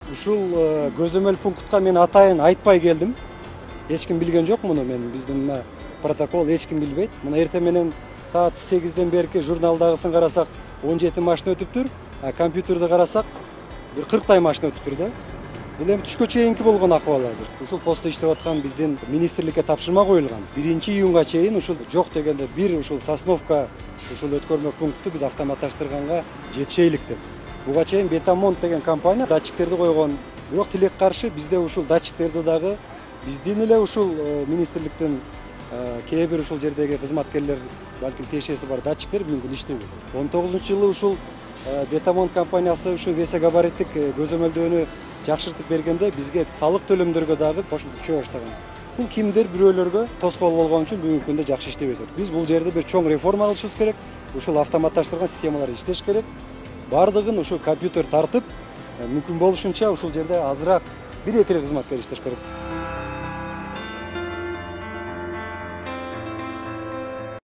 Ушул көзөмөл пунктка мен атайын айтпай келдим. Эч ким билген жок муну, биздин мына протокол эч ким билбейт. Мына эртең менен саат 8ден берки журналдагысын карасак 17 машина өтүптүр, а компьютерди карасак бир 40 машина өтүптүр да. Бул эми түшкө чейинки болгон акыбал азыр. Ушул постто иштеп аткан биздин министрликке тапшырма коюлган. 1-июнга чейин ушул жок дегенде бир ушул Сосновка ушул өткөрмө пункту биз автоматташтырганга жетишейлик деп. Буга чейин Бетамонт деген компания датчиктерди койгон. Бирок тилек каршы бизде ушул датчиктерди дагы биздин эле ушул министрликтин кээ бир ушул жердеги кызматкерлер, балким тиешеси бар датчиктер мүмкүн иштебейт. 19-жылы ушул Бетамонт компаниясы ушул весе габариттик көзөмөлдөөнү жакшыртып бергенде бизге салык төлөмдөргө дагы кошулуп түшө баштаган. Бул кимдир бирөөлөргө тоскоол болгон үчүн бүгүнкү күндө жакшы иштебей атат. Биз бул жерде бир чоң реформа кылышыбыз керек. Ушул автоматташтырган системалар иштеш керек. Бардыгын ушул компьютер тартып, мүмкүн болушунча ушул жерде азыраак бир-эки кызматкер иштеш керек.